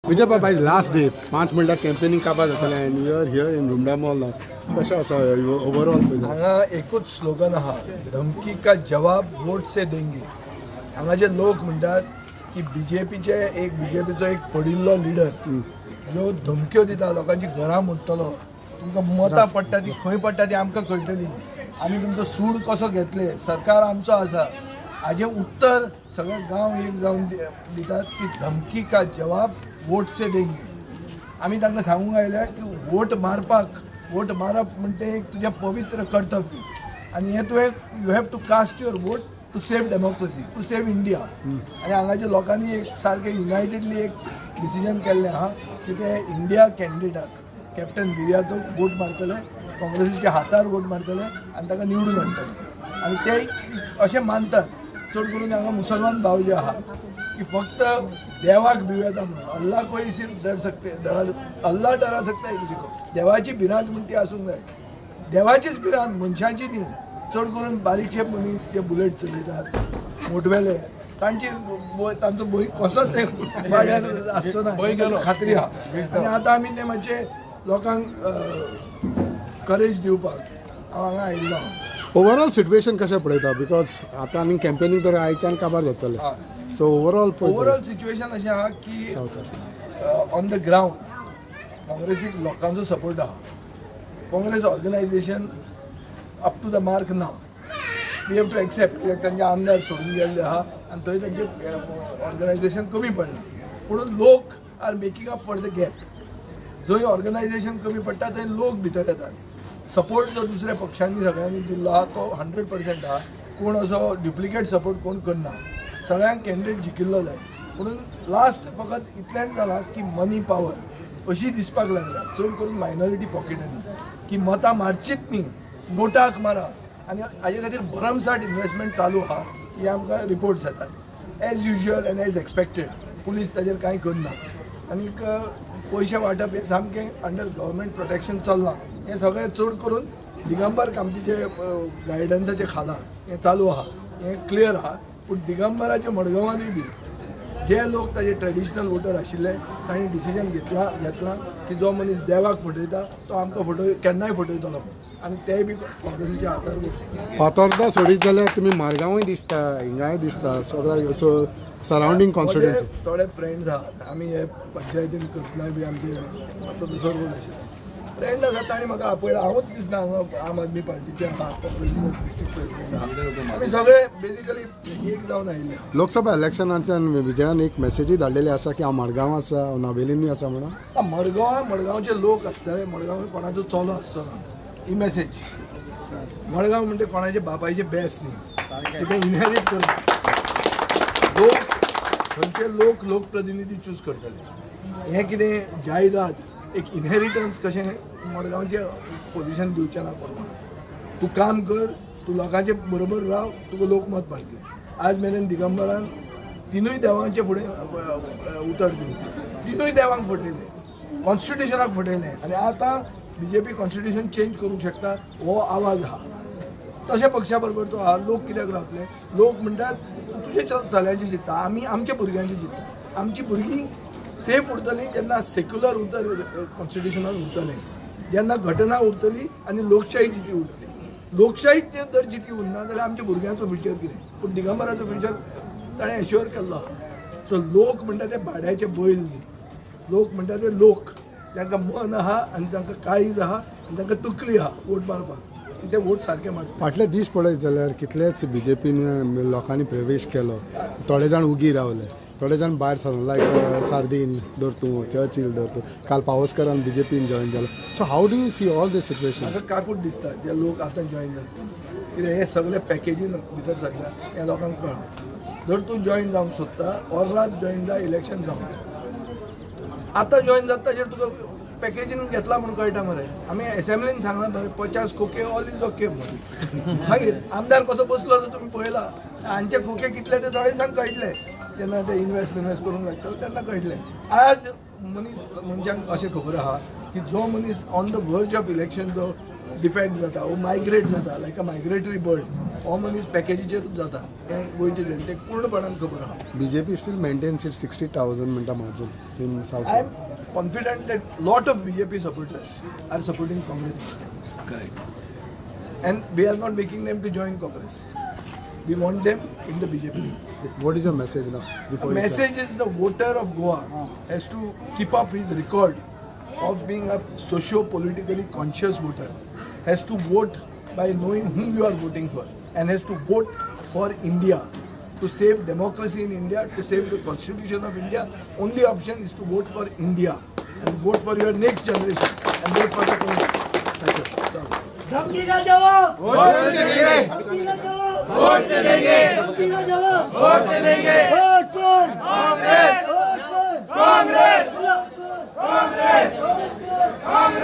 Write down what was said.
विजय बाबा last day 5 मिनटां campaigning काबार जातलें and you are here in रुमडा मॉल नाव कशें आसा ओवरऑल हांगा एकूच स्लोगन आहा, धमकी का जवाब वोट से देंगे. हांगाचे लोक म्हणटात की बीजेपीचो एक पडिल्लो लिडर जो धमक्यो दिता लोकांची घरां मोडटलो, तुमकां मतां पडटा ती खंय पडटा ती आमकां कळटली, आमी तुमचो सूड कसो घेतले, सरकार आमचो आसा, हाजें उत्तर सगळे गांव एक जावन दितात की धमकी का जवाब वोट से देंगे. आमी तांकां सांगूंक आयल्या की वोट मारप म्हणटा एक तुजें पवित्र कर्तव्य आनी हें तुवें you have to cast your vote to save democracy, to save India. आनी हांगाच्या लोकांनी एक सारकें युनायटेडली एक डिसिजन केल्लें आहा की ते इंडिया कॅन्डिडेटाक कॅप्टन गिर्यातूक वोट मारतले, काँग्रेसीच्या हातार वोट मारतले आनी ताका निवडून हाडटले. आनी ते अशें मानतात, चड करून हांगा मुसलमान भाव जे आहा की फक्त देवाक भियेता म्हणून अल्लाह कोई सिर्फ डर सकते अल्लाह डरा सकता है किसी को. देवाची भिरांत म्हणून ती आसूंक जाय, देवाचीच भिरांत मनशांची न्ही. चड करून बारीकशे मनीस जे बुलेट चलयतात मोटवेले तांचो भंय कसोच वाड्यार आसचो ना खात्री आहा. आनी आतां आमी ते मातशे लोकांक करेज दिवपाक हांव हांगा आयिल्लो. ओवरऑल सिट्युएशन कशें पळयता बिकॉज आतां आनी कॅम्पेनिंग तर आयच्यान काबार जातलें, सो ओवरऑल सिच्युएशन अशें आहा की ऑन द ग्रावंड काँग्रेसीक लोकांचो सपोर्ट आहा. Congress organisation up to the mark ना, वी हॅव टू एक्सेप्ट, कित्याक तांचे आमदार सोडून गेल्ले आहा आनी थंय तांचें ऑर्गनायझेशन कमी पडलां. पूण लोक are making up for the gap. जंय ऑर्गनायझेशन कमी पडटा थंय लोक भितर येतात. सपोर्ट जो दुसऱ्या पक्षांनी सगळ्यांनी दिल्लो आहा तो 100% आहा, कोण असो ड्युप्लिकेट सपोर्ट कोण करना, सगळ्यांक कॅन्डिडेट जिखिल्लो जाय. म्हणून लास्ट फकत इतल्यान जाला की मनी पावर अशी दिसपाक लागल्या चड करून मायनॉरिटी पॉकेटांनी की मतां मारचीच न्ही, नोटाक मारा. आनी हाजे खातीर भरमसाट इन्वेस्टमेंट चालू आहा ही आमकां रिपोर्ट्स येतात. As usual and as expected police ताजेर कांय करना. आनीक पयशे वांटप हें सामकें अंडर गव्हर्मेंट प्रोटेक्शन चल्लां. हें सगळें चड करून दिगंबर कामतीचे गायडन्साचे खाला हें चालू आहा, हें क्लियर आहा. पूण दिगंबराच्या मडगांवांनूय बी जे लोक ताजे ट्रेडिशनल वोटर आशिल्ले तांणी डिसिजन घेतलां की जो मनीस देवाक फटयता तो आमकां केन्नाय फटयतलो आनी तेय बी काँग्रेसीच्या हातार. फातोर्डा सोडीत जाल्यार तुमी मारगांवूय दिसता, हिंगाय दिसता, सगळ्या सरावंडींग कॉन्स्टिट्युएन्सी थोडे फ्रेंड्स आहात. आमी हे पंचायतीन करतनाय बी आमचे दुसरो रोल आशिल्लो फ्रेंड आसात तांणी म्हाका आपयला. हांवूच दिसना हांगा आम आदमी पार्टीचे आहा, डिस्ट्रिक्ट प्रेसिडेंट आहा, आमी सगळे बेजिकली एक जावन आयिल्ले. लोकसभा इलेक्शनांतल्यान विजयान एक मेसेजी धाडलेली आसा की हांव मडगांव आसा, नावेलींनूय आसा म्हणून. मडगांवचे लोक आसतले, मडगांव कोणाचो चलो आसचो ना, ही मेसेज. मडगांव म्हणजे कोणाचे बापायचे बेस न्ही, कितें इनहेरिट करता. लोक खंयचे लोकप्रतिनिधी चूज करतले. हें कितें जायरात एक इनहेरिटन्स कशें मडगांवचे पोजिशन दिवचें ना कोणाक. तूं काम कर, तूं लोकांचे बरोबर राव, तुका लोक मत मारतले. आज मेरेन दिगंबरान तिनूय देवांचे फुडें उतर दिलें, तिनूय देवांक फटयले, कॉन्स्टिट्युशनाक फटयलें. आनी आतां बीजेपी कॉन्स्टिट्युशन चेंज करूंक शकता हो आवाज आहा. तशा पक्षा बरोबर तो आहा. लोक कित्याक रावतले? लोक म्हणटात तुज्या चल्याची चिंत्ता, आमी आमच्या भुरग्यांची चिंत्ता. आमची भुरगीं सेफ उरतलीं जेन्ना सेक्युलर कॉन्स्टिट्युशनान उरतलें, जेन्ना घटना उरतली आनी लोकशाही जिती उरतली. लोकशाही जर जिती उरना जाल्यार आमच्या भुरग्यांचो फ्युचर कितें? पूण दिगंबराचो फ्युचर ताणें एश्योर केल्लो आहा. सो लोक म्हणटा ते भाड्याचे बैल न्ही, लोक म्हणटा ते लोक जांकां मन आहा आनी तांकां काळीज आहा आनी तांकां तकली आहा वोट मारपाक, ते वोट सारके मारतात. फाटले दीस पळयत जाल्यार कितलेच बीजेपीन लोकांनी प्रवेश केलो, थोडे जाण उगी रावले, थोडे जाण भायर सरले, लायक सार्दीन धर तूं, चर्चिल धर तूं, काल पावसकरान बीजेपीन जॉइन जालो. So how do you see all this situation? म्हाका काकूट दिसता जे लोक आतां जॉइन जाता, कित्याक हे सगळे पॅकेजीन भितर सगळ्या हें लोकांक कळना. जर तूं जॉइन जावंक सोदता ऑर्रात जॉइन जा, इलेक्शन जावन आतां जॉइन जाता ताजेर तुका पॅकेजीन घेतला म्हणून कळटा मरे. आमी एसेंब्लीन सांगला मरे 50 खोके ऑल इज ओके म्हणून. मागीर आमदार कसो बसलो तो तुमी पळयला, हांचे खोके कितले ते थोडे दिसांक कळटले. जेन्ना ते इन्वेस्ट करूंक लागतले तेन्ना कळटलें. आज मनशांक अशें खबर आहा की जो मनीस ऑन द वर्ज ऑफ इलेक्शन जो डिफेंड जाता वो मायग्रेट जाता लायक अ मायग्रेटरी बर्ड. हो मनीस पॅकेजीचेरूच जाता हें गोंयचे जनतेक पूर्णपणान खबर आहा. BJP still maintains its 60,000 minta margin in South. I am confident that lot of BJP supporters are supporting Congress this time. Correct. And we are not making them to join Congress. We want them in the BJP. What is your message now? The Before you message is the voter of Goa has to keep up his record of being a socio-politically conscious voter, has to vote by knowing whom you are voting for, and has to vote for India, to save democracy in India, to save the constitution of India. Only option is to vote for India and vote for your next generation and vote for the Congress. That's it. धमकी का जवाब vote से देंगे, धमकी का जवाब vote से देंगे, धमकी का जवाब वोट से देंगे, वोट से कांग्रेस कांग्रेस कांग्रेस